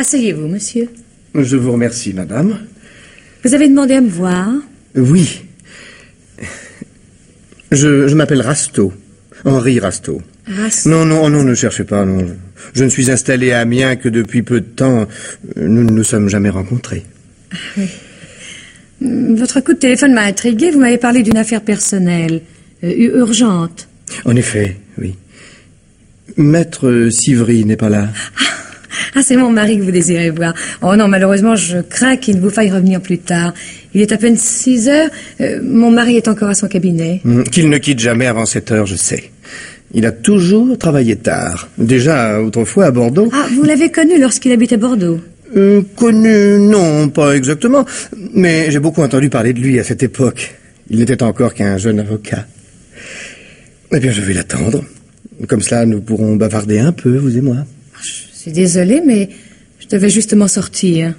Asseyez-vous, monsieur. Je vous remercie, madame. Vous avez demandé à me voir? Oui. Je m'appelle Rasteau. Henri Rasteau. Rasteau? Non, ne cherchez pas, non. Je ne suis installé à Amiens que depuis peu de temps. Nous ne nous sommes jamais rencontrés. Ah, oui. Votre coup de téléphone m'a intrigué. Vous m'avez parlé d'une affaire personnelle, urgente. En effet, oui. Maître Sivry n'est pas là. Ah, c'est mon mari que vous désirez voir. Oh non, malheureusement, je crains qu'il ne vous faille revenir plus tard. Il est à peine 6 heures. Mon mari est encore à son cabinet. Qu'il ne quitte jamais avant 7 heures, je sais. Il a toujours travaillé tard. Déjà, autrefois, à Bordeaux. Ah, vous l'avez connu lorsqu'il habitait Bordeaux? Connu, non, pas exactement. Mais j'ai beaucoup entendu parler de lui à cette époque. Il n'était encore qu'un jeune avocat. Eh bien, je vais l'attendre. Comme cela, nous pourrons bavarder un peu, vous et moi. Je suis désolée, mais je devais justement sortir.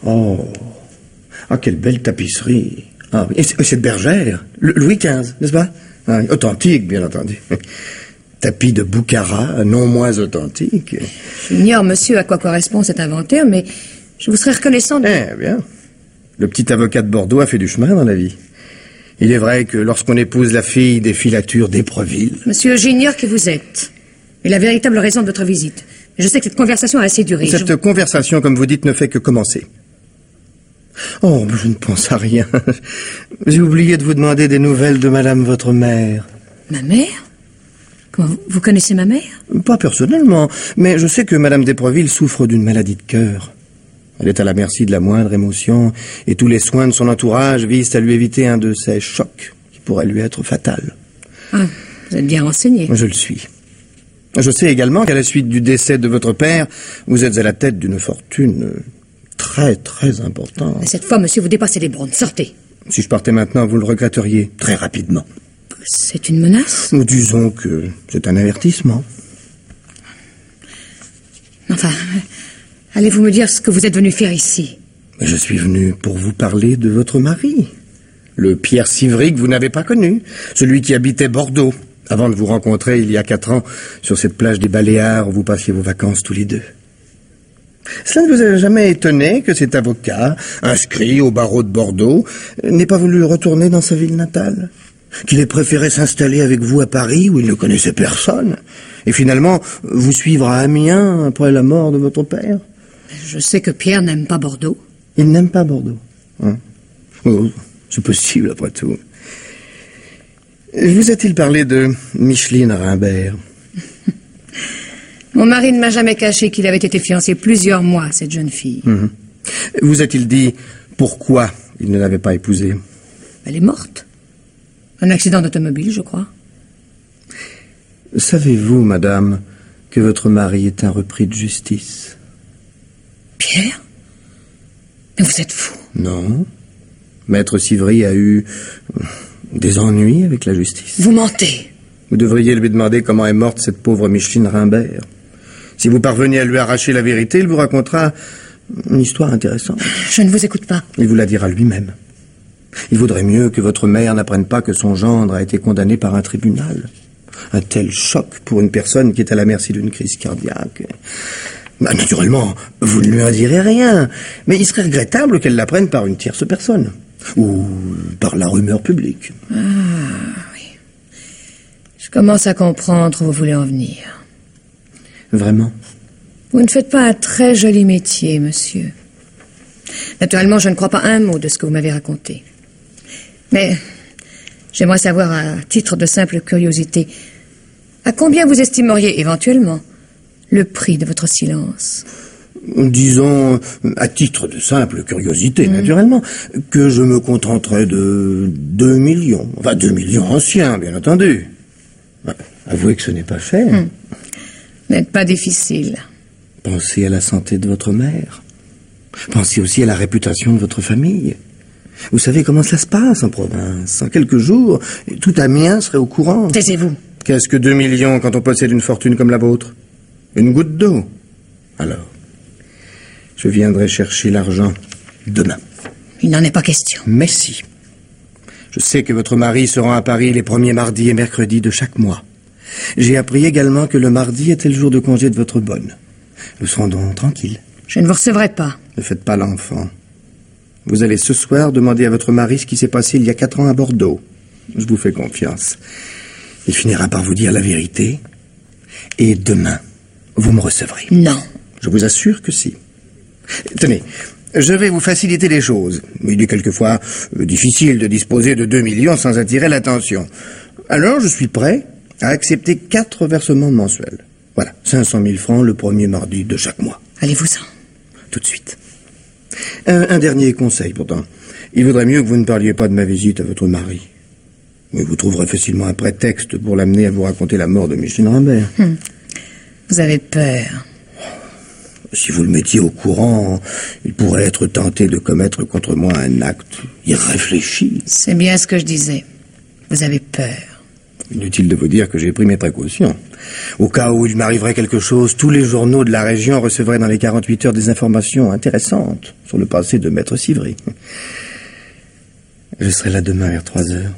Oh, quelle belle tapisserie. Ah, oui. Et cette bergère, Louis XV, n'est-ce pas? Ah, authentique, bien entendu. Tapis de Boukhara, non moins authentique. J'ignore, monsieur, à quoi correspond cet inventaire, mais je vous serais reconnaissant de... Eh bien, le petit avocat de Bordeaux a fait du chemin dans la vie. Il est vrai que lorsqu'on épouse la fille des filatures d'Épreville... Monsieur, j'ignore qui vous êtes. Et la véritable raison de votre visite. Je sais que cette conversation a assez duré. Cette conversation, comme vous dites, ne fait que commencer. Oh, mais je ne pense à rien. J'ai oublié de vous demander des nouvelles de madame votre mère. Ma mère? Comment, vous connaissez ma mère? Pas personnellement, mais je sais que madame d'Épreville souffre d'une maladie de cœur. Elle est à la merci de la moindre émotion, et tous les soins de son entourage visent à lui éviter un de ces chocs qui pourraient lui être fatal. Ah, vous êtes bien renseigné. Je le suis. Je sais également qu'à la suite du décès de votre père, vous êtes à la tête d'une fortune très, très importante. Mais cette fois, monsieur, vous dépassez les bornes. Sortez. Si je partais maintenant, vous le regretteriez très rapidement. C'est une menace? Nous disons que c'est un avertissement. Enfin, allez-vous me dire ce que vous êtes venu faire ici? Mais je suis venu pour vous parler de votre mari. Le Pierre Sivry que vous n'avez pas connu. Celui qui habitait Bordeaux, avant de vous rencontrer il y a 4 ans, sur cette plage des Baléares où vous passiez vos vacances tous les deux. Cela ne vous a jamais étonné que cet avocat, inscrit au barreau de Bordeaux, n'ait pas voulu retourner dans sa ville natale? Qu'il ait préféré s'installer avec vous à Paris, où il ne connaissait personne, et finalement vous suivre à Amiens après la mort de votre père? Je sais que Pierre n'aime pas Bordeaux. Il n'aime pas Bordeaux, hein? Oh, c'est possible après tout. Vous a-t-il parlé de Micheline Rimbert? Mon mari ne m'a jamais caché qu'il avait été fiancé plusieurs mois à cette jeune fille. Vous a-t-il dit pourquoi il ne l'avait pas épousée? Elle est morte. Un accident d'automobile, je crois. Savez-vous, madame, que votre mari est un repris de justice? Pierre? Mais vous êtes fou. Non. Maître Sivry a eu des ennuis avec la justice. Vous mentez. Vous devriez lui demander comment est morte cette pauvre Micheline Rimbert. Si vous parvenez à lui arracher la vérité, il vous racontera une histoire intéressante. Je ne vous écoute pas. Il vous la dira lui-même. Il vaudrait mieux que votre mère n'apprenne pas que son gendre a été condamné par un tribunal. Un tel choc pour une personne qui est à la merci d'une crise cardiaque. Naturellement, vous ne lui en direz rien, mais il serait regrettable qu'elle l'apprenne par une tierce personne. Ou par la rumeur publique. Ah, oui. Je commence à comprendre où vous voulez en venir. Vraiment? Vous ne faites pas un très joli métier, monsieur. Naturellement, je ne crois pas un mot de ce que vous m'avez raconté. Mais j'aimerais savoir, à titre de simple curiosité, à combien vous estimeriez éventuellement le prix de votre silence? Disons, à titre de simple curiosité, naturellement, que je me contenterais de 2 millions. Enfin, 2 millions anciens, bien entendu. Avouez que ce n'est pas cher. N'êtes pas difficile. Pensez à la santé de votre mère. Pensez aussi à la réputation de votre famille. Vous savez comment ça se passe en province. En quelques jours, tout Amiens serait au courant. Taisez-vous. Qu'est-ce que 2 millions quand on possède une fortune comme la vôtre? Une goutte d'eau. Alors, je viendrai chercher l'argent demain. Il n'en est pas question. Mais si. Je sais que votre mari se rend à Paris les premiers mardis et mercredis de chaque mois. J'ai appris également que le mardi était le jour de congé de votre bonne. Nous serons donc tranquilles. Je ne vous recevrai pas. Ne faites pas l'enfant. Vous allez ce soir demander à votre mari ce qui s'est passé il y a 4 ans à Bordeaux. Je vous fais confiance. Il finira par vous dire la vérité. Et demain, vous me recevrez. Non. Je vous assure que si. Tenez, je vais vous faciliter les choses. Il est quelquefois difficile de disposer de 2 millions sans attirer l'attention. Alors, je suis prêt à accepter 4 versements mensuels. Voilà, 500 000 francs le premier mardi de chaque mois. Allez-vous-en. Tout de suite. Un dernier conseil, pourtant. Il vaudrait mieux que vous ne parliez pas de ma visite à votre mari. Mais vous trouverez facilement un prétexte pour l'amener à vous raconter la mort de Micheline Rimbert. Vous avez peur. Si vous le mettiez au courant, il pourrait être tenté de commettre contre moi un acte irréfléchi. C'est bien ce que je disais. Vous avez peur. Inutile de vous dire que j'ai pris mes précautions. Au cas où il m'arriverait quelque chose, tous les journaux de la région recevraient dans les 48 heures des informations intéressantes sur le passé de Maître Sivry. Je serai là demain vers 3 heures.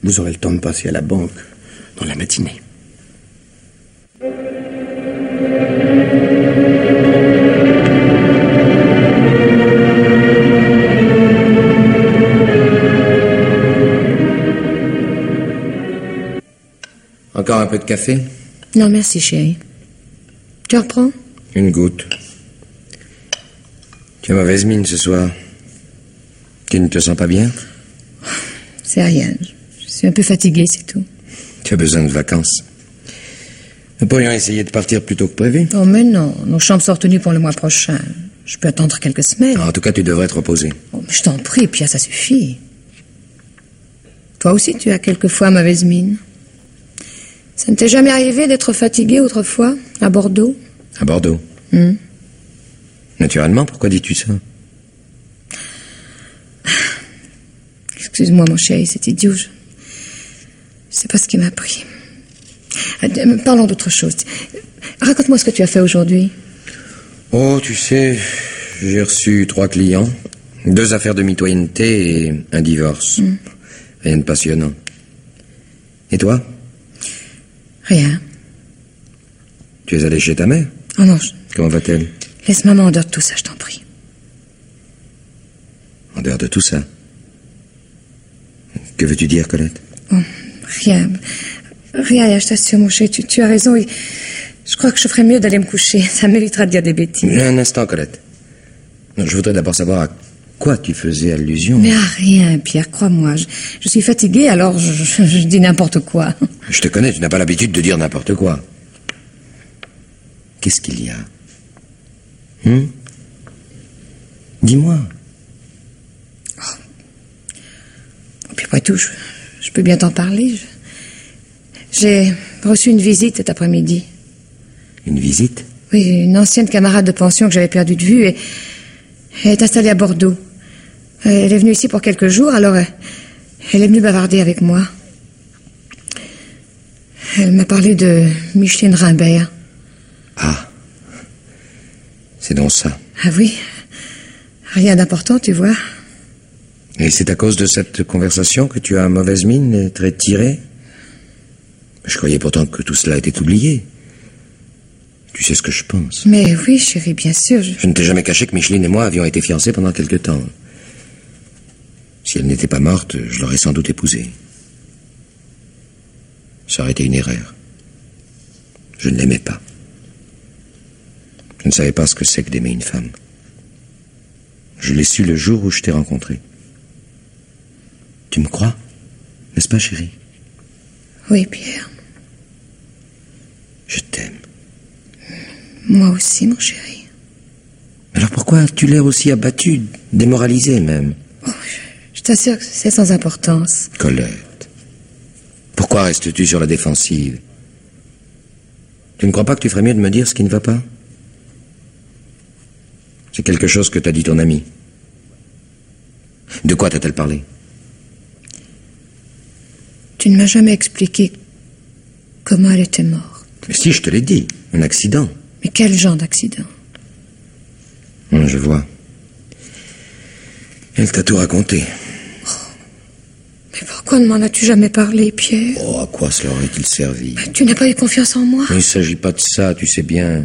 Vous aurez le temps de passer à la banque dans la matinée. Encore un peu de café? Non, merci, chérie. Tu reprends? Une goutte. Tu as mauvaise mine ce soir. Tu ne te sens pas bien? C'est rien. Je suis un peu fatiguée, c'est tout. Tu as besoin de vacances. Nous pourrions essayer de partir plus tôt que prévu. Oh, mais non. Nos chambres sont retenues pour le mois prochain. Je peux attendre quelques semaines. En tout cas, tu devrais te reposer. Oh, mais je t'en prie, Pierre, ça suffit. Toi aussi, tu as quelquefois mauvaise mine. Ça ne t'est jamais arrivé d'être fatigué autrefois, à Bordeaux? À Bordeaux? Naturellement, pourquoi dis-tu ça? Excuse-moi, mon chéri, c'est idiot. Je sais pas ce qui m'a pris. Parlons d'autre chose. Raconte-moi ce que tu as fait aujourd'hui. Oh, tu sais, j'ai reçu 3 clients, 2 affaires de mitoyenneté et un divorce. Rien de passionnant. Et toi? Rien. Tu es allé chez ta mère? Oh non, Comment va-t-elle? laisse maman en dehors de tout ça, je t'en prie. En dehors de tout ça. Que veux-tu dire, Colette? Oh, rien. Rien, je t'assure, mon chéri, tu as raison. Je crois que je ferais mieux d'aller me coucher. Ça m'évitera de dire des bêtises. Un instant, Colette. Non, je voudrais d'abord savoir à quoi tu faisais allusion. Mais à rien, Pierre, crois-moi. Je suis fatiguée, alors je dis n'importe quoi. Je te connais, tu n'as pas l'habitude de dire n'importe quoi. Qu'est-ce qu'il y a? Dis-moi. Et puis après tout, je peux bien t'en parler. J'ai reçu une visite cet après-midi. Une visite? Oui, une ancienne camarade de pension que j'avais perdue de vue et elle est installée à Bordeaux. Elle est venue ici pour quelques jours, alors elle est venue bavarder avec moi. Elle m'a parlé de Micheline Rimbert. Ah. C'est donc ça. Ah oui, rien d'important, tu vois. Et c'est à cause de cette conversation que tu as mauvaise mine et très tirée? Je croyais pourtant que tout cela était oublié. Tu sais ce que je pense. Mais oui, chérie, bien sûr. Je ne t'ai jamais caché que Micheline et moi avions été fiancés pendant quelque temps. Si elle n'était pas morte, je l'aurais sans doute épousée. Ça aurait été une erreur. Je ne l'aimais pas. Je ne savais pas ce que c'est que d'aimer une femme. Je l'ai su le jour où je t'ai rencontré. Tu me crois, n'est-ce pas, chérie? Oui, Pierre. Je t'aime. Moi aussi, mon chéri. Alors pourquoi as-tu l'air aussi abattu, démoralisé même? Oh, je t'assure que c'est sans importance. Colette, pourquoi restes-tu sur la défensive? Tu ne crois pas que tu ferais mieux de me dire ce qui ne va pas? C'est quelque chose que t'a dit ton amie. De quoi t'a-t-elle parlé? Tu ne m'as jamais expliqué comment elle était morte. Mais si, je te l'ai dit, un accident. Mais quel genre d'accident? Je vois. Elle t'a tout raconté. Mais pourquoi ne m'en as-tu jamais parlé, Pierre? Oh, à quoi cela aurait-il servi? Tu n'as pas eu confiance en moi? Il ne s'agit pas de ça, tu sais bien.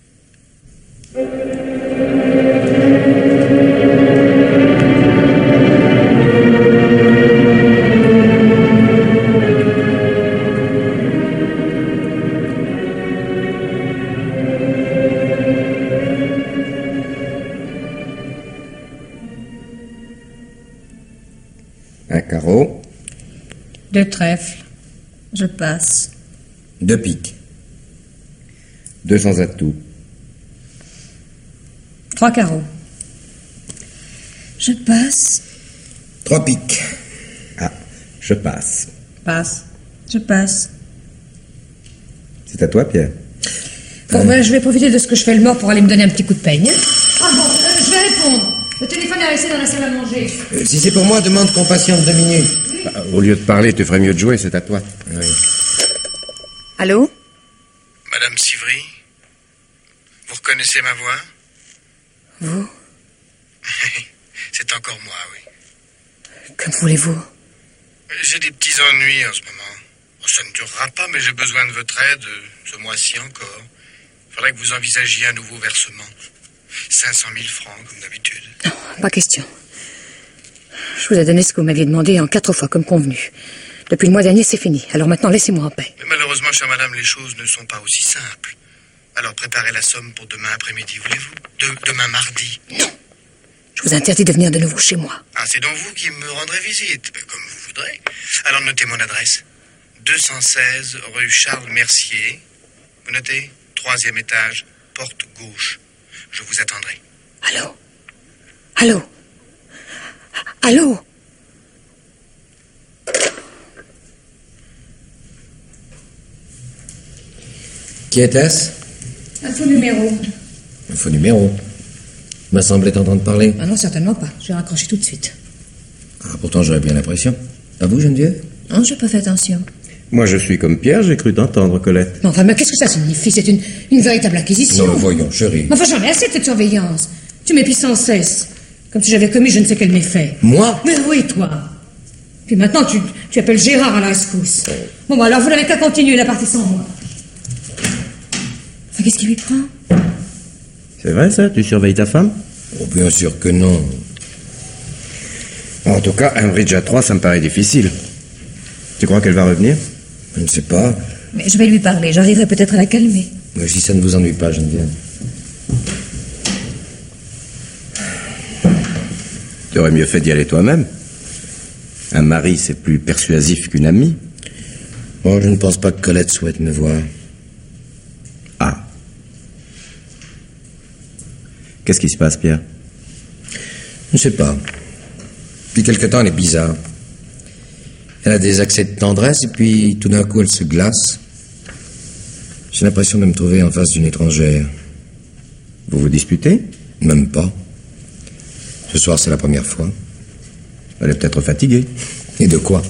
2 trèfles. Je passe. 2 piques. 2 sans atout. 3 carreaux. Je passe. 3 piques. Ah, je passe. Passe. Je passe. C'est à toi, Pierre. Bon, ben, je vais profiter de ce que je fais le mort pour aller me donner un petit coup de peigne. Ah bon, je vais répondre. Le téléphone est resté dans la salle à manger. Si c'est pour moi, demande qu'on patiente 2 minutes. Bah, au lieu de parler, tu ferais mieux de jouer, c'est à toi. Oui. Allô? Madame Sivry, vous reconnaissez ma voix? Vous? C'est encore moi, oui. Comme voulez-vous? J'ai des petits ennuis en ce moment. Bon, ça ne durera pas, mais j'ai besoin de votre aide ce mois-ci encore. Il faudrait que vous envisagiez un nouveau versement. 500 000 francs, comme d'habitude. Non, pas question. Je vous ai donné ce que vous m'aviez demandé en 4 fois, comme convenu. Depuis le mois dernier, c'est fini. Alors maintenant, laissez-moi en paix. Mais malheureusement, chère madame, les choses ne sont pas aussi simples. Alors préparez la somme pour demain après-midi, voulez-vous? Demain mardi. Non. Je vous interdis de venir de nouveau chez moi. Ah, c'est donc vous qui me rendrez visite, comme vous voudrez. Alors notez mon adresse. 216 rue Charles Mercier. Vous notez? 3e étage, porte gauche. Je vous attendrai. Allô? Allô? Allô? Qui était-ce? Un faux numéro. Un faux numéro. M'a semblé t'entendre parler. Ah non, certainement pas. Je vais raccrocher tout de suite. Ah, pourtant, j'aurais bien l'impression. À vous, Geneviève? Non, j'ai pas fait attention. Moi, je suis comme Pierre, j'ai cru t'entendre, Colette. Mais enfin, mais qu'est-ce que ça signifie? C'est une véritable acquisition. Non, voyons, chérie. Mais enfin, j'en ai assez de cette surveillance. Tu m'épies sans cesse. Comme si j'avais commis je ne sais quel méfait. Moi? Mais oui, toi. Puis maintenant, tu appelles Gérard à la rescousse. Bon, bah alors, vous n'avez qu'à continuer la partie sans moi. Enfin, qu'est-ce qui lui prend? C'est vrai, ça? Tu surveilles ta femme? Oh, bien sûr que non. En tout cas, un bridge à 3, ça me paraît difficile. Tu crois qu'elle va revenir? Je ne sais pas. Mais je vais lui parler. J'arriverai peut-être à la calmer. Mais si ça ne vous ennuie pas, Geneviève. Tu aurais mieux fait d'y aller toi-même. Un mari, c'est plus persuasif qu'une amie. Bon, je ne pense pas que Colette souhaite me voir. Ah. Qu'est-ce qui se passe, Pierre? Je ne sais pas. Depuis quelque temps, elle est bizarre. Elle a des accès de tendresse et puis tout d'un coup, elle se glace. J'ai l'impression de me trouver en face d'une étrangère. Vous vous disputez? Même pas. Ce soir, c'est la première fois. Elle est peut-être fatiguée. Et de quoi?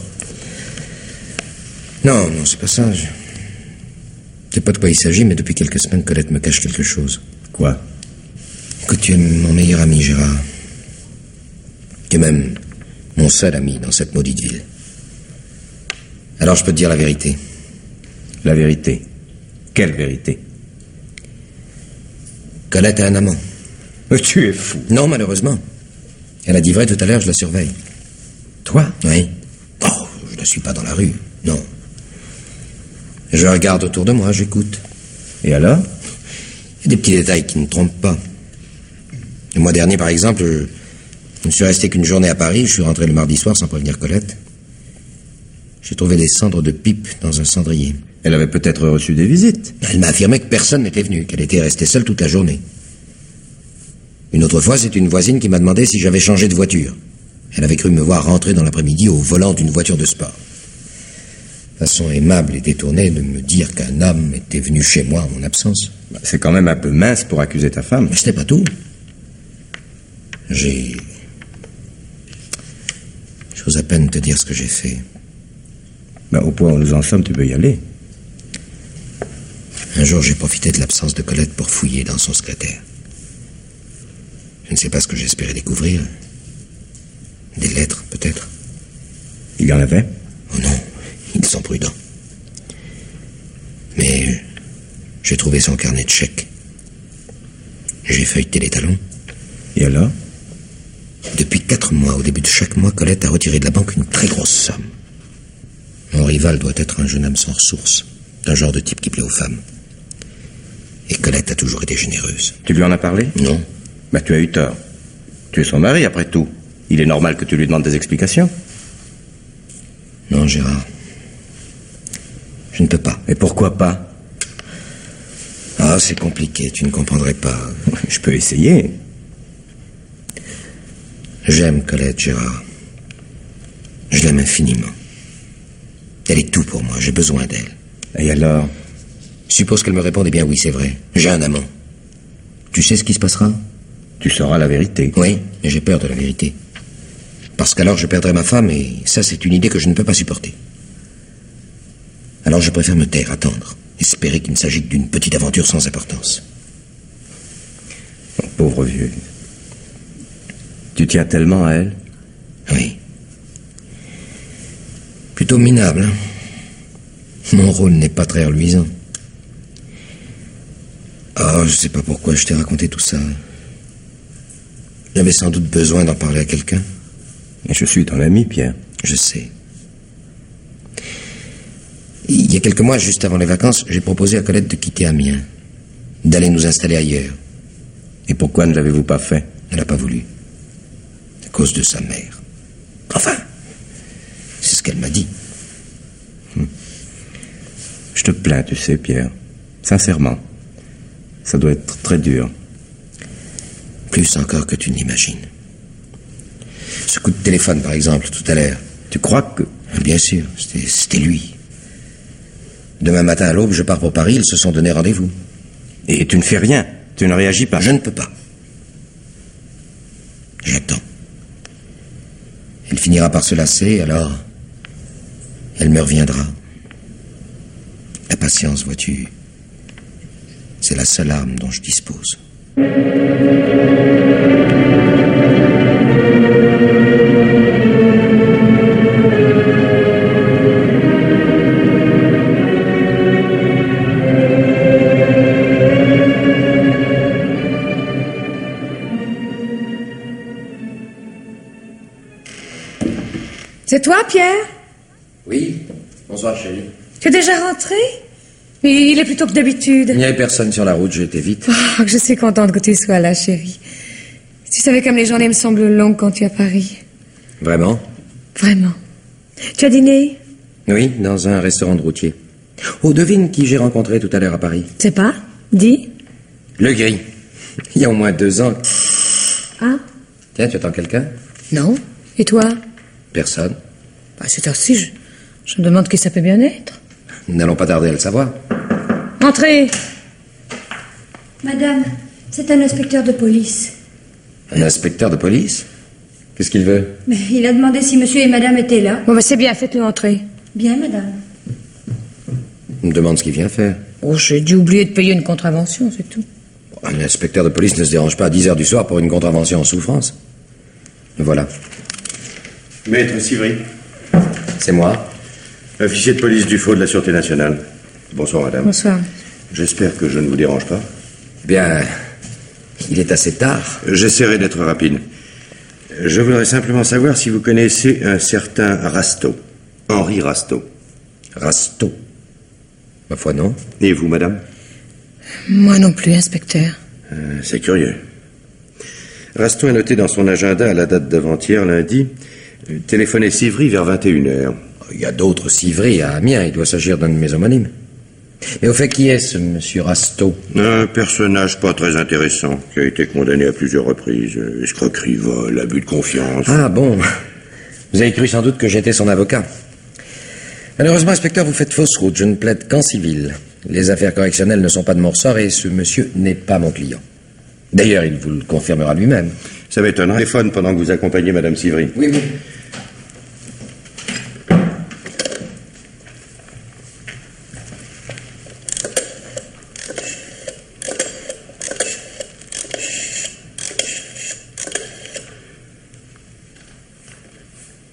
Non, c'est pas ça. Je sais pas de quoi il s'agit, mais depuis quelques semaines, Colette me cache quelque chose. Quoi? Que tu es mon meilleur ami, Gérard. Tu es même mon seul ami dans cette maudite ville. Alors je peux te dire la vérité. La vérité? Quelle vérité? Colette a un amant. Mais tu es fou. Non, malheureusement. Elle a dit vrai tout à l'heure, je la surveille. Toi? Oui. Oh, je ne suis pas dans la rue. Non. Je regarde autour de moi, j'écoute. Et alors? Il y a des petits détails qui ne trompent pas. Le mois dernier, par exemple, je ne suis resté qu'une journée à Paris. Je suis rentré le mardi soir sans prévenir Colette. J'ai trouvé des cendres de pipe dans un cendrier. Elle avait peut-être reçu des visites. Elle m'a affirmé que personne n'était venu, qu'elle était restée seule toute la journée. Une autre fois, c'est une voisine qui m'a demandé si j'avais changé de voiture. Elle avait cru me voir rentrer dans l'après-midi au volant d'une voiture de sport. Façon aimable et détournée de me dire qu'un homme était venu chez moi en mon absence. C'est quand même un peu mince pour accuser ta femme. Mais ce n'est pas tout. J'ose à peine te dire ce que j'ai fait. Au point où nous en sommes, tu peux y aller. Un jour, j'ai profité de l'absence de Colette pour fouiller dans son secrétaire. Je ne sais pas ce que j'espérais découvrir. Des lettres, peut-être. Il y en avait? Oh non, ils sont prudents. Mais j'ai trouvé son carnet de chèques. J'ai feuilleté les talons. Et alors? Depuis 4 mois, au début de chaque mois, Colette a retiré de la banque une très grosse somme. Mon rival doit être un jeune homme sans ressources, d'un genre de type qui plaît aux femmes. Et Colette a toujours été généreuse. Tu lui en as parlé? Non. Tu as eu tort. Tu es son mari, après tout. Il est normal que tu lui demandes des explications. Non, Gérard. Je ne peux pas. Et pourquoi pas? Ah, c'est compliqué, tu ne comprendrais pas. Je peux essayer. J'aime Colette, Gérard. Je l'aime infiniment. Elle est tout pour moi, j'ai besoin d'elle. Et alors? Suppose qu'elle me réponde, eh bien oui, c'est vrai. J'ai un amant. Tu sais ce qui se passera? Tu sauras la vérité. Oui, mais j'ai peur de la vérité. Parce qu'alors je perdrai ma femme et ça, c'est une idée que je ne peux pas supporter. Alors je préfère me taire, attendre, espérer qu'il ne s'agit que d'une petite aventure sans importance. Oh, pauvre vieux. Tu tiens tellement à elle? Oui. Plutôt minable, hein? Mon rôle n'est pas très reluisant. Oh, je sais pas pourquoi je t'ai raconté tout ça. J'avais sans doute besoin d'en parler à quelqu'un. Et je suis ton ami, Pierre. Je sais. Il y a quelques mois, juste avant les vacances, j'ai proposé à Colette de quitter Amiens, d'aller nous installer ailleurs. Et pourquoi ne l'avez-vous pas fait? Elle n'a pas voulu. À cause de sa mère. Enfin, c'est ce qu'elle m'a dit. Je te plains, tu sais, Pierre. Sincèrement. Ça doit être très dur. Plus encore que tu ne l'imagines. Ce coup de téléphone, par exemple, tout à l'heure. Tu crois que... Bien sûr, c'était lui. Demain matin à l'aube, je pars pour Paris, ils se sont donné rendez-vous. Et tu ne fais rien? Tu ne réagis pas? Je ne peux pas. J'attends. Elle finira par se lasser, alors... elle me reviendra. La patience, vois-tu, c'est la seule arme dont je dispose. C'est toi, Pierre? Oui, bonsoir chérie. Tu es déjà rentré? Mais il est plus tôt que d'habitude. Il n'y avait personne sur la route, j'ai été vite. Oh, je suis contente que tu sois là, chérie. Tu savais comme les journées me semblent longues quand tu es à Paris. Vraiment? Vraiment. Tu as dîné? Oui, dans un restaurant de routier. Oh, devine qui j'ai rencontré tout à l'heure à Paris. C'est pas? Dis. Le Gris. Il y a au moins 2 ans. Ah? Tiens, tu attends quelqu'un? Non. Et toi? Personne. Bah, c'est ainsi, je me demande qui ça peut bien être. Nous n'allons pas tarder à le savoir. Entrez. Madame, c'est un inspecteur de police. Un inspecteur de police? Qu'est-ce qu'il veut? Mais il a demandé si monsieur et madame étaient là. Bon, bah, c'est bien, faites-le entrer. Bien, madame. Il me demande ce qu'il vient faire. Oh, j'ai dû oublier de payer une contravention, c'est tout. Un inspecteur de police ne se dérange pas à 10 heures du soir pour une contravention en souffrance. Voilà. Maître Sivry, C'est moi. officier de police du Faux de la Sûreté nationale. Bonsoir, madame. Bonsoir. J'espère que je ne vous dérange pas. Bien, il est assez tard. J'essaierai d'être rapide. Je voudrais simplement savoir si vous connaissez un certain Rasteau. Henri Rasteau. Rasteau. Ma foi, non. Et vous, madame? Moi non plus, inspecteur. C'est curieux. Rasteau a noté dans son agenda, à la date d'avant-hier, lundi, téléphoner Sivry vers 21h. Il y a d'autres Sivry à Amiens. Il doit s'agir d'un de mes homonymes. Mais au fait, qui est ce monsieur Rasteau? Un personnage pas très intéressant, qui a été condamné à plusieurs reprises. Escroquerie, vol, abus de confiance. Ah bon. Vous avez cru sans doute que j'étais son avocat. Malheureusement, inspecteur, vous faites fausse route. Je ne plaide qu'en civil. Les affaires correctionnelles ne sont pas de mon ressort et ce monsieur n'est pas mon client. D'ailleurs, il vous le confirmera lui-même. Ça m'étonnerait. Téléphone pendant que vous accompagnez madame Sivry. Oui, oui.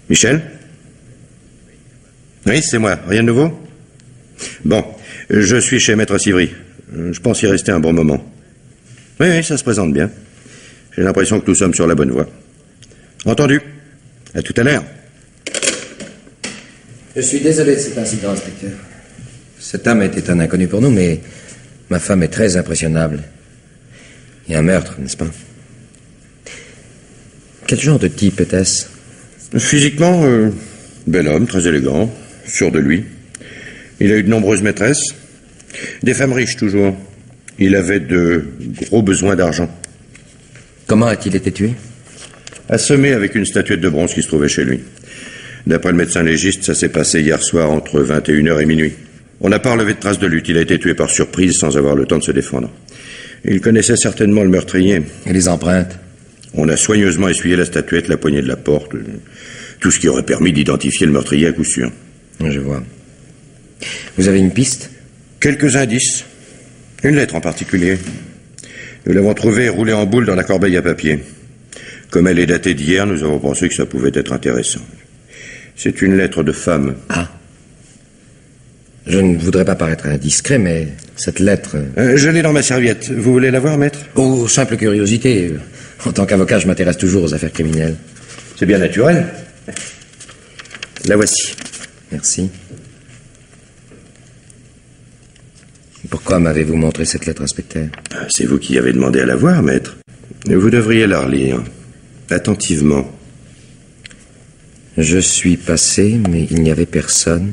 Michel? Oui, c'est moi. Rien de nouveau? Bon, je suis chez Maître Sivry. Je pense y rester un bon moment. Oui, ça se présente bien. J'ai l'impression que nous sommes sur la bonne voie. Entendu. À tout à l'heure. Je suis désolé de cet incident, inspecteur. Cet homme était un inconnu pour nous, mais ma femme est très impressionnable. Il y a un meurtre, n'est-ce pas? Quel genre de type était-ce? Physiquement, Bel homme, très élégant, sûr de lui. Il a eu de nombreuses maîtresses. Des femmes riches, toujours. Il avait de gros besoins d'argent. Comment a-t-il été tué? Assommé avec une statuette de bronze qui se trouvait chez lui. D'après le médecin légiste, ça s'est passé hier soir entre 21h et minuit. On n'a pas relevé de traces de lutte. Il a été tué par surprise sans avoir le temps de se défendre. Il connaissait certainement le meurtrier. Et les empreintes? On a soigneusement essuyé la statuette, la poignée de la porte. Tout ce qui aurait permis d'identifier le meurtrier à coup sûr. Je vois. Vous avez une piste? Quelques indices. Une lettre en particulier. Nous l'avons trouvée roulée en boule dans la corbeille à papier. Comme elle est datée d'hier, nous avons pensé que ça pouvait être intéressant. C'est une lettre de femme. Ah. Je ne voudrais pas paraître indiscret, mais cette lettre... Je l'ai dans ma serviette. Vous voulez la voir, maître? Oh, simple curiosité. En tant qu'avocat, je m'intéresse toujours aux affaires criminelles. C'est bien naturel. La voici. Merci. Pourquoi m'avez-vous montré cette lettre, inspecteur? C'est vous qui avez demandé à la voir, maître. Vous devriez la relire. Attentivement. Je suis passé, mais il n'y avait personne.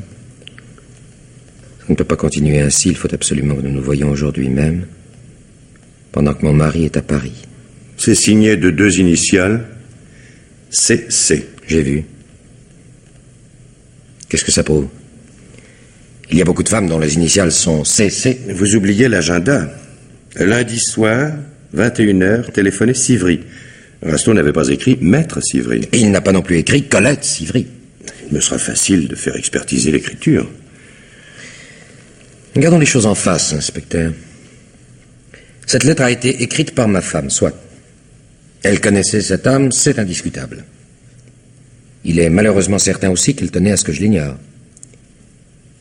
Ça ne peut pas continuer ainsi. Il faut absolument que nous nous voyions aujourd'hui même, pendant que mon mari est à Paris. C'est signé de 2 initiales. CC. J'ai vu. Qu'est-ce que ça prouve? Il y a beaucoup de femmes dont les initiales sont CC. Vous oubliez l'agenda. Lundi soir, 21h, téléphonez Sivry. Rasto n'avait pas écrit Maître Sivry. Et il n'a pas non plus écrit Colette Sivry. Il me sera facile de faire expertiser l'écriture. Regardons les choses en face, inspecteur. Cette lettre a été écrite par ma femme, soit. Elle connaissait cet homme, c'est indiscutable. Il est malheureusement certain aussi qu'elle tenait à ce que je l'ignore.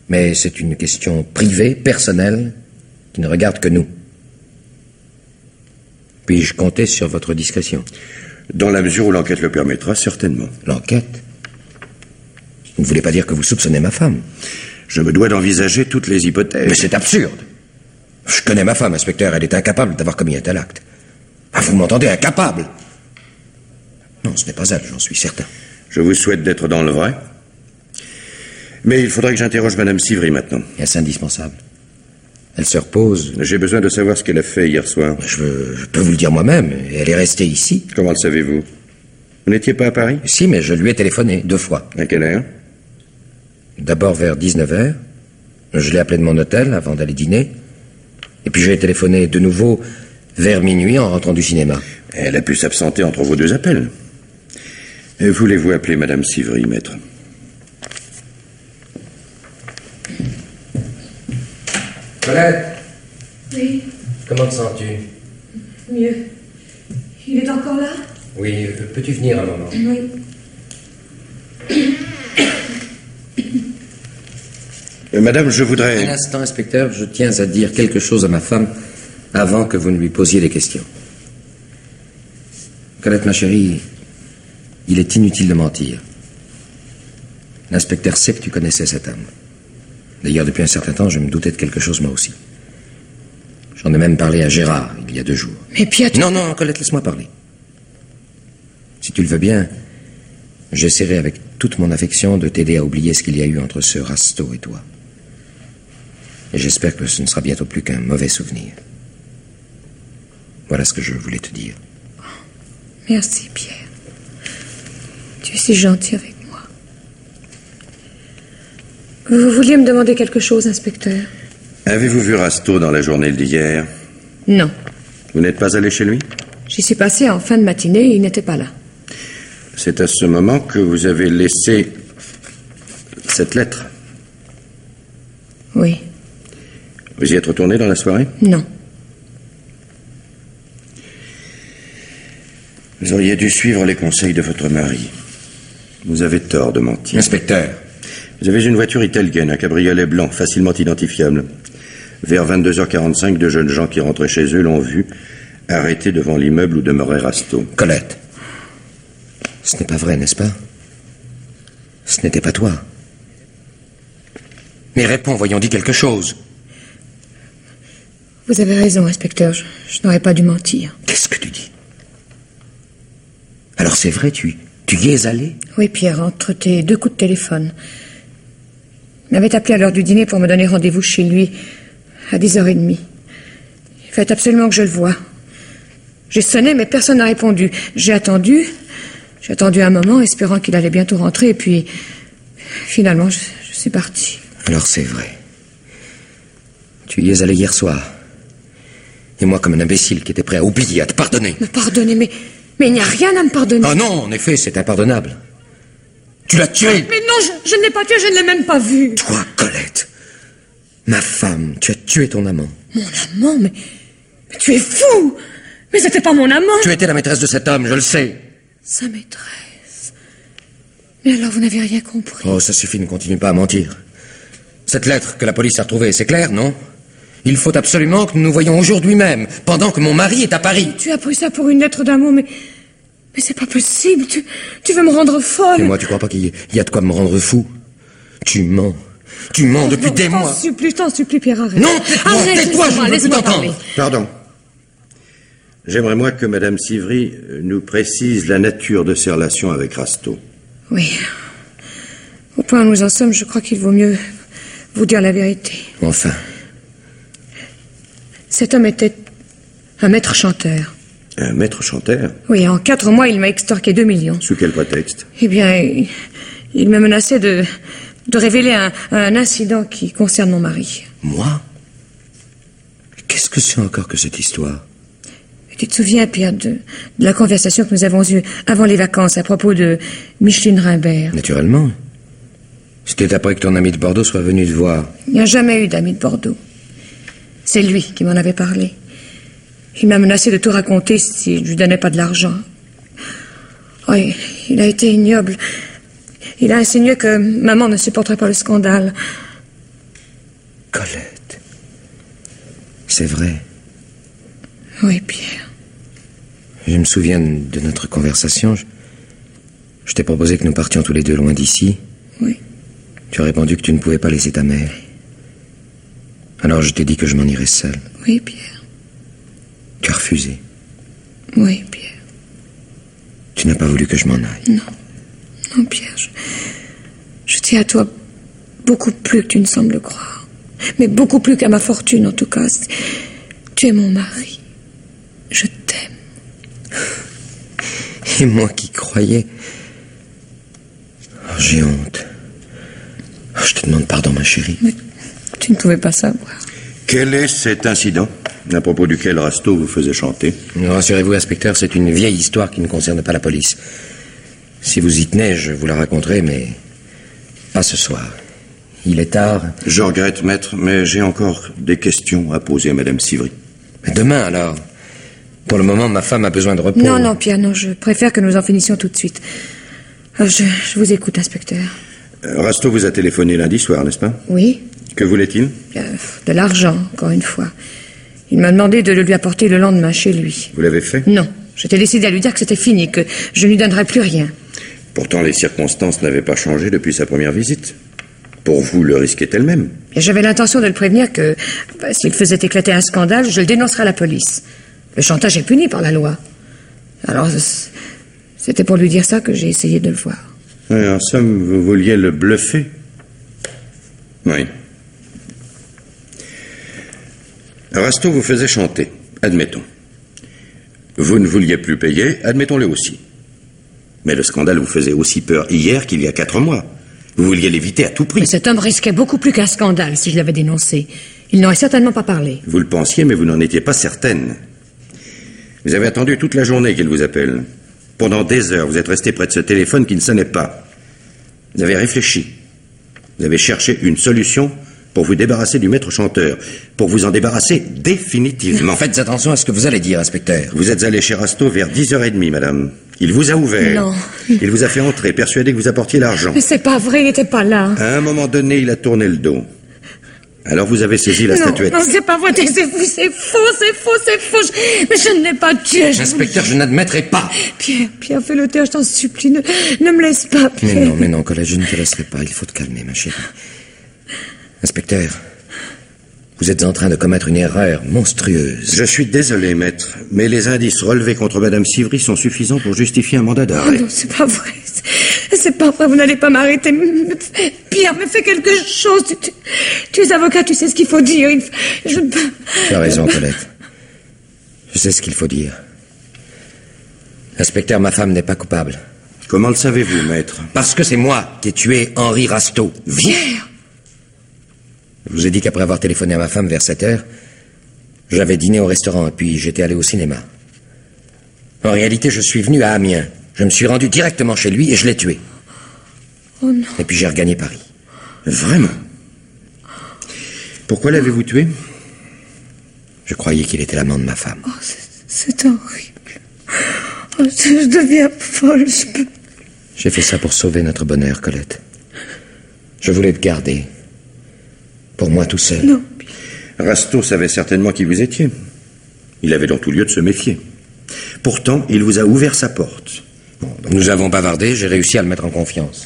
Mais c'est une question privée, personnelle, qui ne regarde que nous. Puis-je compter sur votre discrétion? Dans la mesure où l'enquête le permettra, certainement. L'enquête? Vous ne voulez pas dire que vous soupçonnez ma femme? Je me dois d'envisager toutes les hypothèses. Mais c'est absurde. Je connais ma femme, inspecteur, elle est incapable d'avoir commis un tel acte. Ah, vous m'entendez, incapable? Non, ce n'est pas elle, j'en suis certain. Je vous souhaite d'être dans le vrai. Mais il faudrait que j'interroge Madame Sivry maintenant. Est-ce indispensable? Elle se repose. J'ai besoin de savoir ce qu'elle a fait hier soir. Je peux vous le dire moi-même. Elle est restée ici. Comment le savez-vous? Vous n'étiez pas à Paris? Si, mais je lui ai téléphoné 2 fois. À quelle heure? D'abord vers 19h. Je l'ai appelé de mon hôtel avant d'aller dîner. Et puis j'ai téléphoné de nouveau vers minuit en rentrant du cinéma. Elle a pu s'absenter entre vos 2 appels. Voulez-vous appeler Madame Sivry, maître? Colette, Oui, comment te sens-tu? mieux. Il est encore là? Oui, peux-tu venir un moment? Oui. Madame, je Un voudrais... instant, inspecteur, je tiens à dire quelque chose à ma femme avant que vous ne lui posiez des questions. Colette, ma chérie, il est inutile de mentir. L'inspecteur sait que tu connaissais cet homme. D'ailleurs, depuis un certain temps, je me doutais de quelque chose moi aussi. J'en ai même parlé à Gérard, il y a 2 jours. Mais Pietro... Non, non, Colette, laisse-moi parler. Si tu le veux bien, j'essaierai avec toute mon affection de t'aider à oublier ce qu'il y a eu entre ce Rasto et toi. Et j'espère que ce ne sera bientôt plus qu'un mauvais souvenir. Voilà ce que je voulais te dire. Merci, Pierre. Tu es si gentil avec moi. Vous vouliez me demander quelque chose, inspecteur? Avez-vous vu Rasto dans la journée d'hier? Non. Vous n'êtes pas allé chez lui? J'y suis passée en fin de matinée et il n'était pas là. C'est à ce moment que vous avez laissé cette lettre. Oui. Vous y êtes retourné dans la soirée? Non. Vous auriez dû suivre les conseils de votre mari. Vous avez tort de mentir. Inspecteur. Vous avez une voiture italienne, un cabriolet blanc, facilement identifiable. Vers 22h45, 2 jeunes gens qui rentraient chez eux l'ont vu arrêté devant l'immeuble où demeurait Rasto. Colette. Ce n'est pas vrai, n'est-ce pas? Ce n'était pas toi. Mais réponds, voyons, dis quelque chose. Vous avez raison, inspecteur. Je n'aurais pas dû mentir. Qu'est-ce que tu dis? Alors c'est vrai, tu Tu y es allé? Oui, Pierre, entre tes 2 coups de téléphone. Il m'avait appelé à l'heure du dîner pour me donner rendez-vous chez lui à 10h30. Il fallait absolument que je le voie. J'ai sonné, mais personne n'a répondu. J'ai attendu un moment, espérant qu'il allait bientôt rentrer, et puis, finalement, je suis partie. Alors c'est vrai. Tu y es allé hier soir. Et moi, comme un imbécile qui était prêt à oublier, à te pardonner. Me pardonner, mais il n'y a rien à me pardonner. Ah non, en effet, c'est impardonnable. Tu l'as tué. Mais non, je ne l'ai pas tué, je ne l'ai même pas vu. Toi, Colette, ma femme, tu as tué ton amant. Mon amant, mais tu es fou. Mais c'était pas mon amant. Tu étais la maîtresse de cet homme, je le sais. Sa maîtresse. Mais alors vous n'avez rien compris. Oh, ça suffit, ne continue pas à mentir. Cette lettre que la police a retrouvée, c'est clair, non? Il faut absolument que nous nous voyions aujourd'hui même, pendant que mon mari est à Paris. Tu as pris ça pour une lettre d'amour, mais c'est pas possible. Tu veux me rendre folle. Et moi, tu crois pas qu'il y a de quoi me rendre fou? Tu mens. Tu mens depuis des mois. Je t'en supplie, Pierre, arrête. Non, tais-toi, je ne veux plus t'entendre. Pardon. J'aimerais, moi, que Madame Sivry nous précise la nature de ses relations avec Rasto. Oui. Au point où nous en sommes, je crois qu'il vaut mieux vous dire la vérité. Enfin. Cet homme était un maître chanteur. Un maître chanteur? Oui, en 4 mois, il m'a extorqué 2 millions. Sous quel prétexte? Eh bien, il me menaçait de révéler un incident qui concerne mon mari. Moi? Qu'est-ce que c'est encore que cette histoire? Tu te souviens, Pierre, de la conversation que nous avons eue avant les vacances à propos de Micheline Rimbert? Naturellement. C'était après que ton ami de Bordeaux soit venu te voir. Il n'y a jamais eu d'ami de Bordeaux. C'est lui qui m'en avait parlé. Il m'a menacé de tout raconter si je lui donnais pas de l'argent. Oh, il a été ignoble. Il a insinué que maman ne supporterait pas le scandale. Colette. C'est vrai. Oui, Pierre. Je me souviens de notre conversation. Je t'ai proposé que nous partions tous les deux loin d'ici. Oui. Tu as répondu que tu ne pouvais pas laisser ta mère. Alors je t'ai dit que je m'en irais seul. Oui, Pierre. Tu as refusé. Oui, Pierre. Tu n'as pas voulu que je m'en aille. Non. Non, Pierre, je tiens à toi beaucoup plus que tu ne sembles croire. Mais beaucoup plus qu'à ma fortune, en tout cas. Tu es mon mari. Je t'aime. Et moi qui croyais... Oh, j'ai honte. Oh, je te demande pardon, ma chérie. Mais tu ne pouvais pas savoir. Quel est cet incident à propos duquel Rasto vous faisait chanter? Rassurez-vous, inspecteur, c'est une vieille histoire qui ne concerne pas la police. Si vous y tenez, je vous la raconterai, mais pas ce soir. Il est tard. Je regrette, maître, mais j'ai encore des questions à poser à Madame Sivry. Mais demain, alors. Pour le moment, ma femme a besoin de repos. Non, Pierre, non, je préfère que nous en finissions tout de suite. Alors, je vous écoute, inspecteur. Rasto vous a téléphoné lundi soir, n'est-ce pas? Oui. Que voulait-il? De l'argent, encore une fois. Il m'a demandé de le lui apporter le lendemain chez lui. Vous l'avez fait? Non. J'étais décidé à lui dire que c'était fini, que je ne lui donnerais plus rien. Pourtant, les circonstances n'avaient pas changé depuis sa première visite. Pour vous, le risque était le même. Et j'avais l'intention de le prévenir que, s'il faisait éclater un scandale, je le dénoncerais à la police. Le chantage est puni par la loi. Alors, c'était pour lui dire ça que j'ai essayé de le voir. Oui, en somme, vous vouliez le bluffer? Oui. Rasto vous faisait chanter, admettons. Vous ne vouliez plus payer, admettons-le aussi. Mais le scandale vous faisait aussi peur hier qu'il y a 4 mois. Vous vouliez l'éviter à tout prix. Mais cet homme risquait beaucoup plus qu'un scandale si je l'avais dénoncé. Il n'aurait certainement pas parlé. Vous le pensiez, mais vous n'en étiez pas certaine. Vous avez attendu toute la journée qu'il vous appelle. Pendant des heures, vous êtes resté près de ce téléphone qui ne sonnait pas. Vous avez réfléchi. Vous avez cherché une solution pour vous débarrasser du maître chanteur, pour vous en débarrasser définitivement. Faites attention à ce que vous allez dire, inspecteur. Vous êtes allé chez Rasto vers 10h30, madame. Il vous a ouvert. Non. Il vous a fait entrer, persuadé que vous apportiez l'argent. Mais c'est pas vrai, il n'était pas là. À un moment donné, il a tourné le dos. Alors vous avez saisi la statuette. Non, c'est pas vrai, c'est faux. Mais je ne l'ai pas tué. Inspecteur, je n'admettrai pas. Pierre, fais le taire, je t'en supplie. Ne me laisse pas, Pierre. Mais non, Colette, je ne te laisserai pas. Il faut te calmer, ma chérie. Inspecteur, Vous êtes en train de commettre une erreur monstrueuse. Je suis désolé, maître, mais les indices relevés contre Madame Sivry sont suffisants pour justifier un mandat Oh d'arrêt. non, c'est pas vrai. C'est pas vrai, vous n'allez pas m'arrêter. Pierre, mais fais quelque chose. Tu es avocat, tu sais ce qu'il faut dire. Je ne peux... Tu as raison, Colette. Je sais ce qu'il faut dire. Inspecteur, ma femme n'est pas coupable. Comment le savez-vous, maître? Parce que c'est moi qui ai tué Henri Rasteau. Pierre! Je vous ai dit qu'après avoir téléphoné à ma femme vers 7 heures, j'avais dîné au restaurant et puis j'étais allé au cinéma. En réalité, je suis venu à Amiens. Je me suis rendu directement chez lui et je l'ai tué. Oh non. Et puis j'ai regagné Paris. Vraiment? Pourquoi l'avez-vous tué? Je croyais qu'il était l'amant de ma femme. Oh, c'est horrible. Oh, je deviens folle. J'ai fait ça pour sauver notre bonheur, Colette. Je voulais te garder. Pour moi tout seul. Non. Rasteau savait certainement qui vous étiez. Il avait donc tout lieu de se méfier. Pourtant, il vous a ouvert sa porte. Bon, donc nous avons bavardé, j'ai réussi à le mettre en confiance.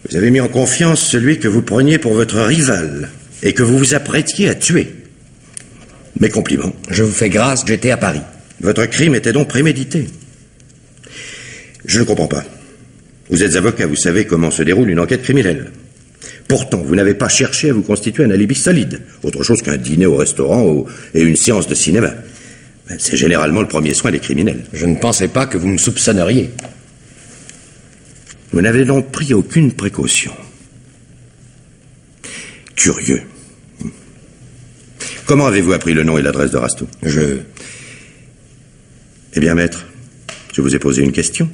Vous avez mis en confiance celui que vous preniez pour votre rival et que vous vous apprêtiez à tuer. Mes compliments. Je vous fais grâce, j'étais à Paris. Votre crime était donc prémédité. Je ne comprends pas. Vous êtes avocat, vous savez comment se déroule une enquête criminelle. Pourtant, vous n'avez pas cherché à vous constituer un alibi solide, autre chose qu'un dîner au restaurant et une séance de cinéma. C'est généralement le premier soin des criminels. Je ne pensais pas que vous me soupçonneriez. Vous n'avez donc pris aucune précaution. Curieux. Comment avez-vous appris le nom et l'adresse de Rasteau? Eh bien, maître, je vous ai posé une question.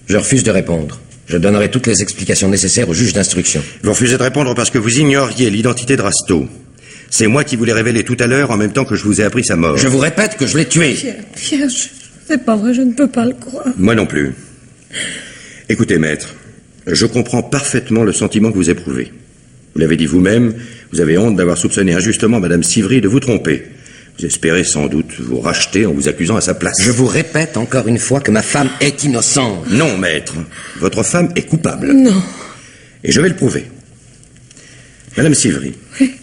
Je refuse de répondre. Je donnerai toutes les explications nécessaires au juge d'instruction. Vous refusez de répondre parce que vous ignoriez l'identité de Rasteau. C'est moi qui vous l'ai révélé tout à l'heure en même temps que je vous ai appris sa mort. Je vous répète que je l'ai tué. Pierre, c'est pas vrai, je ne peux pas le croire. Moi non plus. Écoutez, maître, je comprends parfaitement le sentiment que vous éprouvez. Vous l'avez dit vous-même, vous avez honte d'avoir soupçonné injustement Madame Sivry de vous tromper. Vous espérez sans doute vous racheter en vous accusant à sa place. Je vous répète encore une fois que ma femme est innocente. Non, maître. Votre femme est coupable. Non. Et je vais le prouver. Madame Sivry, oui.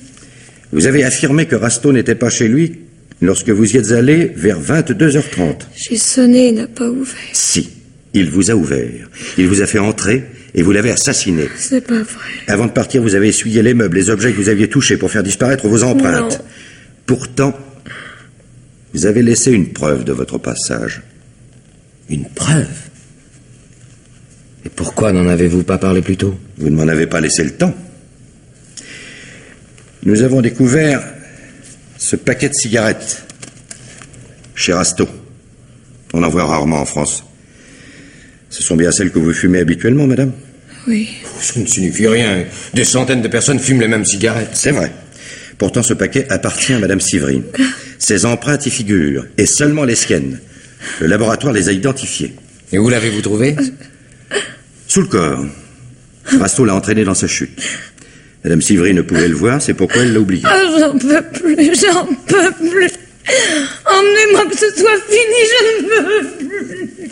Vous avez affirmé que Rasteau n'était pas chez lui lorsque vous y êtes allé vers 22h30. J'ai sonné, il n'a pas ouvert. Si, il vous a ouvert. Il vous a fait entrer et vous l'avez assassiné. C'est pas vrai. Avant de partir, vous avez essuyé les meubles, les objets que vous aviez touchés pour faire disparaître vos empreintes. Non. Pourtant, vous avez laissé une preuve de votre passage. Une preuve? Et pourquoi n'en avez-vous pas parlé plus tôt? Vous ne m'en avez pas laissé le temps. Nous avons découvert ce paquet de cigarettes chez Rasteau. On en voit rarement en France. Ce sont bien celles que vous fumez habituellement, madame? Oui. Ça ne signifie rien. Des centaines de personnes fument les mêmes cigarettes. C'est vrai. Pourtant, ce paquet appartient à madame Sivry. Ses empreintes y figurent, et seulement les siennes. Le laboratoire les a identifiées. Et où l'avez-vous trouvé? Sous le corps. Rasteau l'a entraîné dans sa chute. Madame Sivry ne pouvait le voir, c'est pourquoi elle l'a oublié. Oh, j'en peux plus. Emmenez-moi que ce soit fini, je ne veux plus.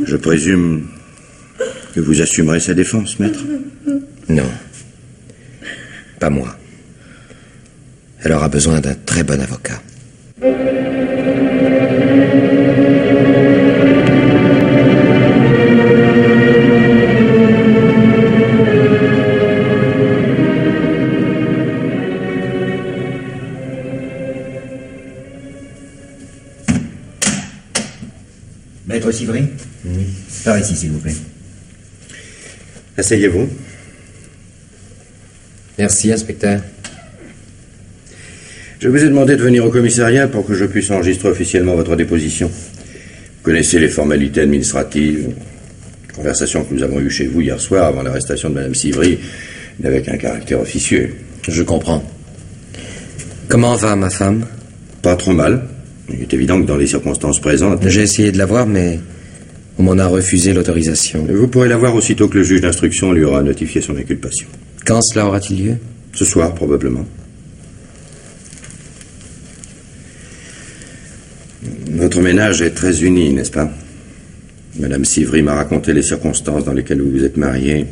Je présume que vous assumerez sa défense, maître? Non. Pas moi. Elle aura besoin d'un très bon avocat. Maître Sivry? Oui. Par ici, s'il vous plaît. Asseyez-vous. Merci, inspecteur. Je vous ai demandé de venir au commissariat pour que je puisse enregistrer officiellement votre déposition. Vous connaissez les formalités administratives. La conversation que nous avons eue chez vous hier soir avant l'arrestation de Madame Sivry n'avait qu'un caractère officieux. Je comprends. Comment va ma femme? Pas trop mal. Il est évident que dans les circonstances présentes... J'ai essayé de la voir, mais on m'en a refusé l'autorisation. Vous pourrez la voir aussitôt que le juge d'instruction lui aura notifié son inculpation. Quand cela aura-t-il lieu? Ce soir, probablement. Votre ménage est très uni, n'est-ce pas? Madame Sivry m'a raconté les circonstances dans lesquelles vous vous êtes mariés,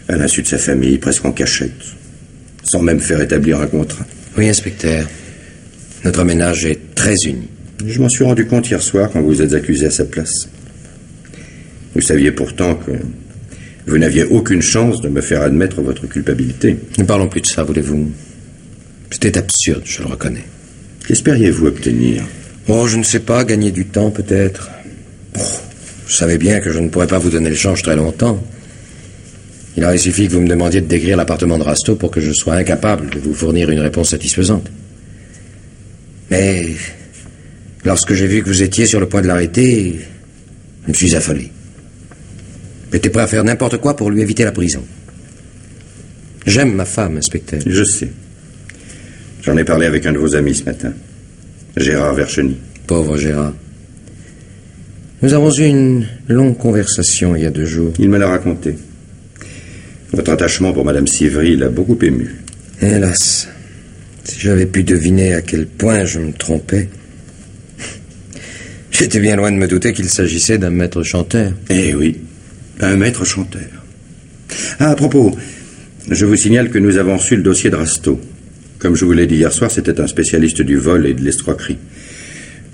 À l'insu de sa famille, presque en cachette, sans même faire établir un contrat. Oui, inspecteur. Notre ménage est très uni. Je m'en suis rendu compte hier soir quand vous vous êtes accusé à sa place. Vous saviez pourtant que vous n'aviez aucune chance de me faire admettre votre culpabilité. Ne parlons plus de ça, voulez-vous? C'était absurde, je le reconnais. Qu'espériez-vous obtenir? Oh, je ne sais pas, gagner du temps peut-être. Oh, je savais bien que je ne pourrais pas vous donner le change très longtemps. Il aurait suffi que vous me demandiez de décrire l'appartement de Rasto pour que je sois incapable de vous fournir une réponse satisfaisante. Mais lorsque j'ai vu que vous étiez sur le point de l'arrêter, je me suis affolé. J'étais prêt à faire n'importe quoi pour lui éviter la prison. J'aime ma femme, inspecteur. Je sais. J'en ai parlé avec un de vos amis ce matin, Gérard Vercheny. Pauvre Gérard. Nous avons eu une longue conversation il y a 2 jours. Il me l'a raconté. Votre attachement pour Madame Sivry l'a beaucoup ému. Hélas, si j'avais pu deviner à quel point je me trompais. J'étais bien loin de me douter qu'il s'agissait d'un maître chanteur. Eh oui, un maître chanteur. Ah, à propos, je vous signale que nous avons reçu le dossier de Rasto. Comme je vous l'ai dit hier soir, c'était un spécialiste du vol et de l'escroquerie.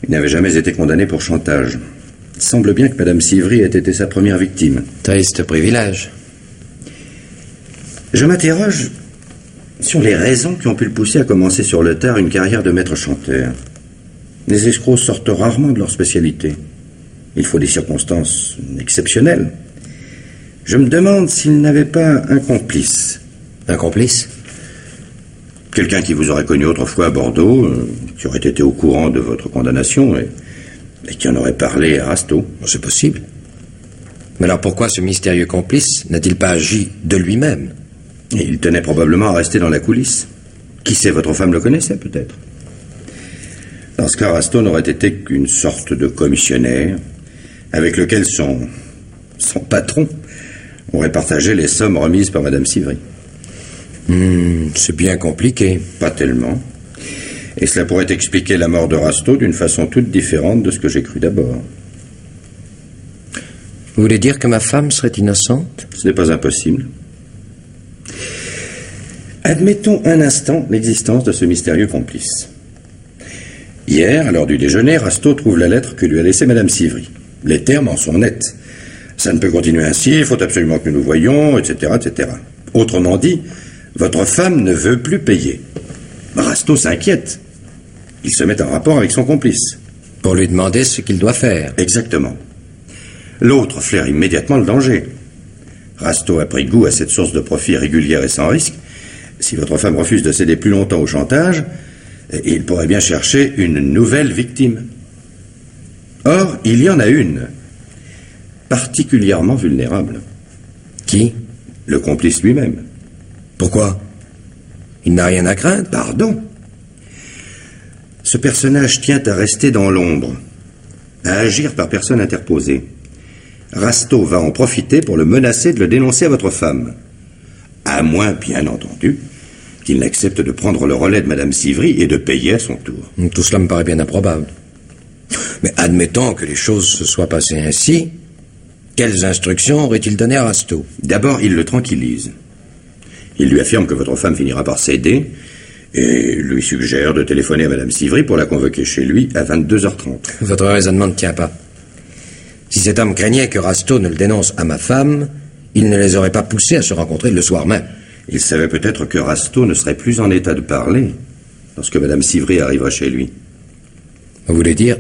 Il n'avait jamais été condamné pour chantage. Il semble bien que Madame Sivry ait été sa première victime. Triste privilège. Je m'interroge sur les raisons qui ont pu le pousser à commencer sur le tard une carrière de maître chanteur. Les escrocs sortent rarement de leur spécialité. Il faut des circonstances exceptionnelles. Je me demande s'il n'avait pas un complice. Un complice? Quelqu'un qui vous aurait connu autrefois à Bordeaux, qui aurait été au courant de votre condamnation et qui en aurait parlé à Rasto. C'est possible. Mais alors pourquoi ce mystérieux complice n'a-t-il pas agi de lui-même? Et il tenait probablement à rester dans la coulisse. Qui sait, votre femme le connaissait peut-être. Dans ce cas, Rasto n'aurait été qu'une sorte de commissionnaire avec lequel son patron aurait partagé les sommes remises par Madame Sivry. C'est bien compliqué. Pas tellement. Et cela pourrait expliquer la mort de Rasto d'une façon toute différente de ce que j'ai cru d'abord. Vous voulez dire que ma femme serait innocente? Ce n'est pas impossible. Admettons un instant l'existence de ce mystérieux complice. Hier, à l'heure du déjeuner, Rasto trouve la lettre que lui a laissée Madame Sivry. Les termes en sont nets. Ça ne peut continuer ainsi, il faut absolument que nous nous voyions, etc., etc. Autrement dit, votre femme ne veut plus payer. Rasto s'inquiète. Il se met en rapport avec son complice. Pour lui demander ce qu'il doit faire. Exactement. L'autre flaire immédiatement le danger. Rasto a pris goût à cette source de profit régulière et sans risque. Si votre femme refuse de céder plus longtemps au chantage, il pourrait bien chercher une nouvelle victime. Or, il y en a une, particulièrement vulnérable. Qui? Le complice lui-même. Pourquoi? Il n'a rien à craindre? Pardon. Ce personnage tient à rester dans l'ombre, à agir par personne interposée. Rasto va en profiter pour le menacer de le dénoncer à votre femme. À moins, bien entendu, qu'il n'accepte de prendre le relais de Madame Sivry et de payer à son tour. Tout cela me paraît bien improbable. Mais admettons que les choses se soient passées ainsi, quelles instructions aurait-il donné à Rasto? D'abord, il le tranquillise. Il lui affirme que votre femme finira par céder et lui suggère de téléphoner à Madame Sivry pour la convoquer chez lui à 22h30. Votre raisonnement ne tient pas. Si cet homme craignait que Rasto ne le dénonce à ma femme, il ne les aurait pas poussés à se rencontrer le soir même. Il savait peut-être que Rasto ne serait plus en état de parler lorsque Madame Sivry arrivera chez lui. Vous voulez dire,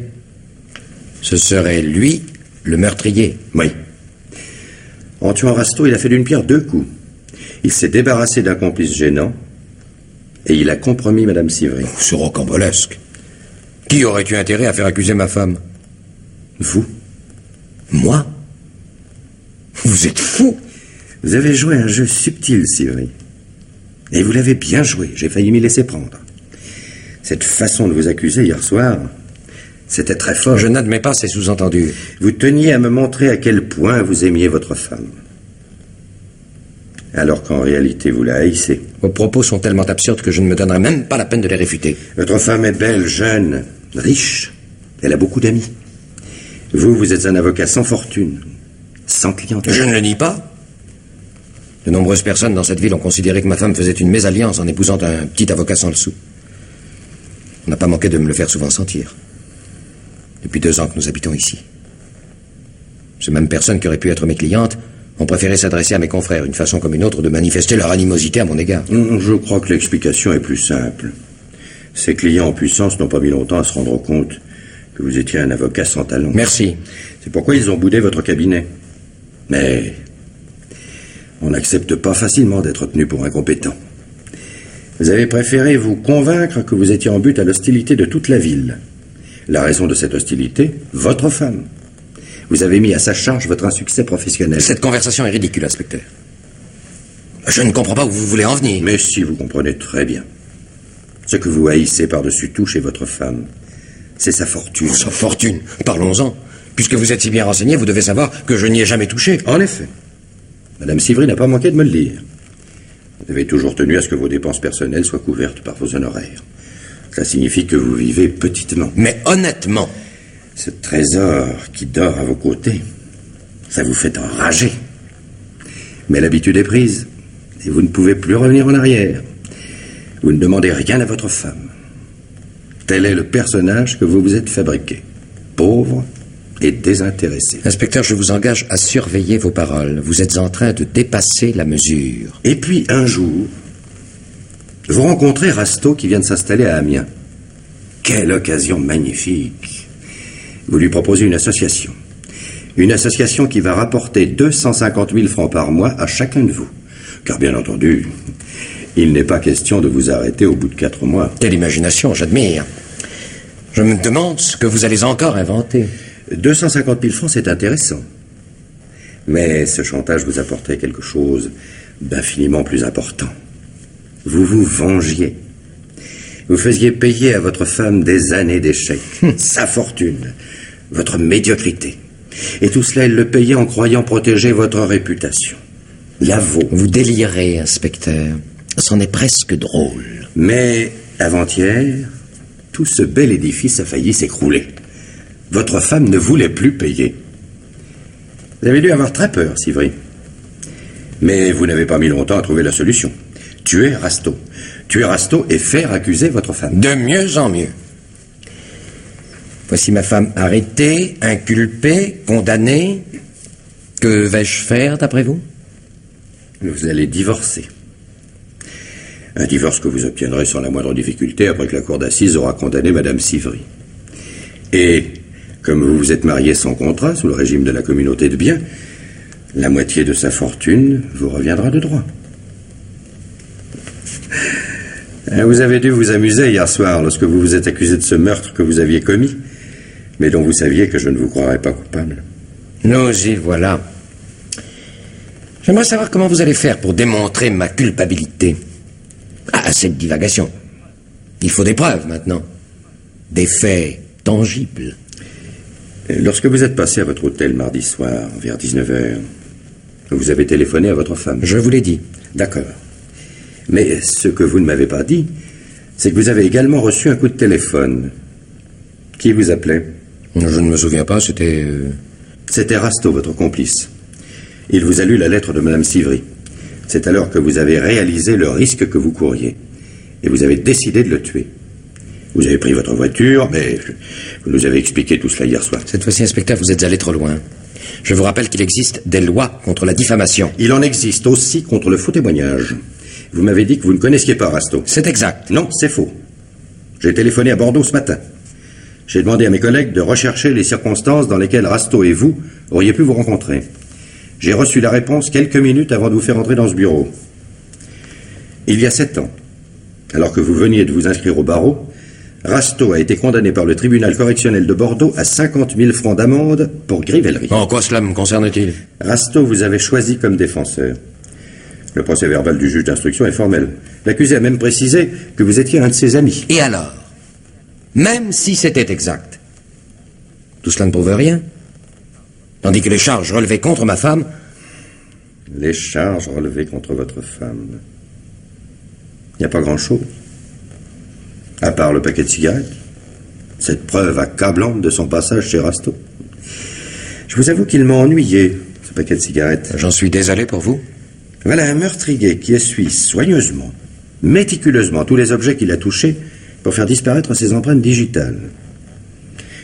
ce serait lui, le meurtrier? Oui. En tuant Rasto, il a fait d'une pierre 2 coups. Il s'est débarrassé d'un complice gênant et il a compromis Madame Sivry. Oh, c'est rocambolesque. Qui aurait eu intérêt à faire accuser ma femme? Vous? Moi? Vous êtes fou. Vous avez joué un jeu subtil, Sivry. Et vous l'avez bien joué. J'ai failli m'y laisser prendre. Cette façon de vous accuser hier soir, c'était très fort. Je n'admets pas ces sous-entendus. Vous teniez à me montrer à quel point vous aimiez votre femme. Alors qu'en réalité, vous la haïssez. Vos propos sont tellement absurdes que je ne me donnerai même pas la peine de les réfuter. Votre femme est belle, jeune, riche. Elle a beaucoup d'amis. Vous êtes un avocat sans fortune, sans clientèle. Je ne le nie pas. De nombreuses personnes dans cette ville ont considéré que ma femme faisait une mésalliance en épousant un petit avocat sans le sou. On n'a pas manqué de me le faire souvent sentir. Depuis 2 ans que nous habitons ici. Ces mêmes personnes qui auraient pu être mes clientes ont préféré s'adresser à mes confrères, une façon comme une autre de manifester leur animosité à mon égard. Je crois que l'explication est plus simple. Ces clients en puissance n'ont pas mis longtemps à se rendre compte que vous étiez un avocat sans talent. Merci. C'est pourquoi ils ont boudé votre cabinet. Mais on n'accepte pas facilement d'être tenu pour incompétent. Vous avez préféré vous convaincre que vous étiez en but à l'hostilité de toute la ville. La raison de cette hostilité, votre femme. Vous avez mis à sa charge votre insuccès professionnel. Cette conversation est ridicule, inspecteur. Je ne comprends pas où vous voulez en venir. Mais si, vous comprenez très bien. Ce que vous haïssez par-dessus tout chez votre femme, c'est sa fortune. Sa fortune? Parlons-en. Puisque vous êtes si bien renseigné, vous devez savoir que je n'y ai jamais touché. En effet. Madame Sivry n'a pas manqué de me le dire. Vous avez toujours tenu à ce que vos dépenses personnelles soient couvertes par vos honoraires. Cela signifie que vous vivez petitement. Mais honnêtement... Ce trésor qui dort à vos côtés, ça vous fait enrager. Mais l'habitude est prise, et vous ne pouvez plus revenir en arrière. Vous ne demandez rien à votre femme. Tel est le personnage que vous vous êtes fabriqué. Pauvre et désintéressé. Inspecteur, je vous engage à surveiller vos paroles. Vous êtes en train de dépasser la mesure. Et puis, un jour, vous rencontrez Rasto qui vient de s'installer à Amiens. Quelle occasion magnifique! Vous lui proposez une association. Une association qui va rapporter 250 000 francs par mois à chacun de vous. Car bien entendu, il n'est pas question de vous arrêter au bout de 4 mois. Quelle imagination, j'admire. Je me demande ce que vous allez encore inventer. 250 000 francs, c'est intéressant. Mais ce chantage vous apportait quelque chose d'infiniment plus important. Vous vous vengiez. Vous faisiez payer à votre femme des années d'échecs, sa fortune, votre médiocrité. Et tout cela, elle le payait en croyant protéger votre réputation. La vôtre. Vous délirez, inspecteur. C'en est presque drôle. Mais, avant-hier, tout ce bel édifice a failli s'écrouler. Votre femme ne voulait plus payer. Vous avez dû avoir très peur, Sivry. Mais vous n'avez pas mis longtemps à trouver la solution. Tuer Rasto. Tuer Rasto et faire accuser votre femme. De mieux en mieux. Voici ma femme arrêtée, inculpée, condamnée. Que vais-je faire, d'après vous? Vous allez divorcer. Un divorce que vous obtiendrez sans la moindre difficulté après que la cour d'assises aura condamné Madame Sivry. Et, comme vous vous êtes marié sans contrat, sous le régime de la communauté de biens, la moitié de sa fortune vous reviendra de droit. Vous avez dû vous amuser hier soir lorsque vous vous êtes accusé de ce meurtre que vous aviez commis, mais dont vous saviez que je ne vous croirais pas coupable. Nous y voilà. J'aimerais savoir comment vous allez faire pour démontrer ma culpabilité. Ah, cette divagation. Il faut des preuves maintenant. Des faits tangibles. Lorsque vous êtes passé à votre hôtel mardi soir, vers 19h, vous avez téléphoné à votre femme. Je vous l'ai dit. D'accord. Mais ce que vous ne m'avez pas dit, c'est que vous avez également reçu un coup de téléphone. Qui vous appelait? Je ne me souviens pas, c'était... C'était Rasto, votre complice. Il vous a lu la lettre de Madame Sivry. C'est alors que vous avez réalisé le risque que vous couriez. Et vous avez décidé de le tuer. Vous avez pris votre voiture, mais vous nous avez expliqué tout cela hier soir. Cette fois-ci, inspecteur, vous êtes allé trop loin. Je vous rappelle qu'il existe des lois contre la diffamation. Il en existe aussi contre le faux témoignage. Vous m'avez dit que vous ne connaissiez pas Rasto. C'est exact. Non, c'est faux. J'ai téléphoné à Bordeaux ce matin. J'ai demandé à mes collègues de rechercher les circonstances dans lesquelles Rasto et vous auriez pu vous rencontrer. J'ai reçu la réponse quelques minutes avant de vous faire entrer dans ce bureau. Il y a 7 ans, alors que vous veniez de vous inscrire au barreau, Rasto a été condamné par le tribunal correctionnel de Bordeaux à 50 000 francs d'amende pour grivellerie. En quoi cela me concerne-t-il? Rasto vous avez choisi comme défenseur. Le procès-verbal du juge d'instruction est formel. L'accusé a même précisé que vous étiez un de ses amis. Et alors? Même si c'était exact, tout cela ne prouve rien. Tandis que les charges relevées contre ma femme... Les charges relevées contre votre femme... Il n'y a pas grand-chose. À part le paquet de cigarettes. Cette preuve accablante de son passage chez Rasto. Je vous avoue qu'il m'a ennuyé, ce paquet de cigarettes. J'en suis désolé pour vous. Voilà un meurtrier qui essuie soigneusement, méticuleusement tous les objets qu'il a touchés pour faire disparaître ses empreintes digitales.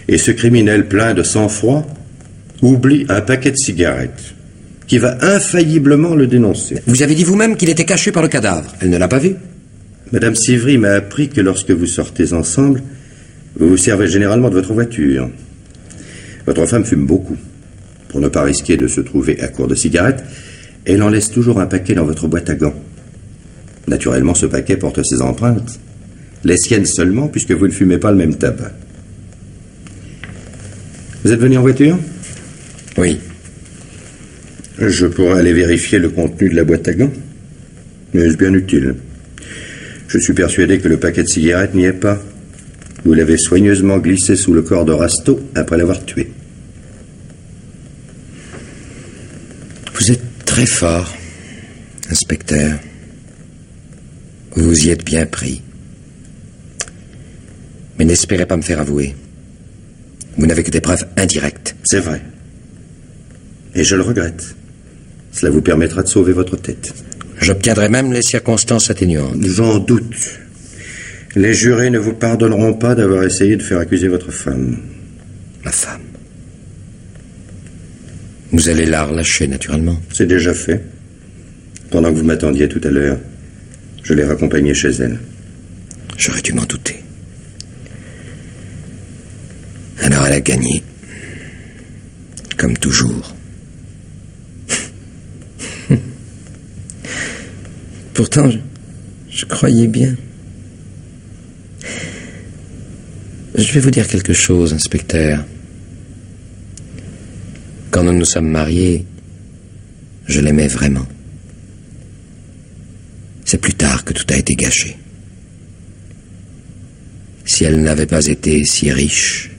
Et ce criminel plein de sang-froid oublie un paquet de cigarettes qui va infailliblement le dénoncer. Vous avez dit vous-même qu'il était caché par le cadavre. Elle ne l'a pas vu. Madame Sivry m'a appris que lorsque vous sortez ensemble, vous vous servez généralement de votre voiture. Votre femme fume beaucoup. Pour ne pas risquer de se trouver à court de cigarettes, elle en laisse toujours un paquet dans votre boîte à gants. Naturellement, ce paquet porte ses empreintes. Les siennes seulement, puisque vous ne fumez pas le même tabac. Vous êtes venu en voiture? Oui. Je pourrais aller vérifier le contenu de la boîte à gants. Mais est-ce bien utile? Je suis persuadé que le paquet de cigarettes n'y est pas. Vous l'avez soigneusement glissé sous le corps de Rasto après l'avoir tué. Vous êtes très fort, inspecteur. Vous vous y êtes bien pris. Mais n'espérez pas me faire avouer. Vous n'avez que des preuves indirectes. C'est vrai. Et je le regrette. Cela vous permettra de sauver votre tête. J'obtiendrai même les circonstances atténuantes. J'en doute. Les jurés ne vous pardonneront pas d'avoir essayé de faire accuser votre femme. Ma femme. Vous allez la relâcher, naturellement. C'est déjà fait. Pendant que vous m'attendiez tout à l'heure, je l'ai raccompagnée chez elle. J'aurais dû m'en douter. Alors elle a gagné. Comme toujours. Pourtant, je croyais bien. Je vais vous dire quelque chose, inspecteur. Quand nous nous sommes mariés, je l'aimais vraiment. C'est plus tard que tout a été gâché. Si elle n'avait pas été si riche,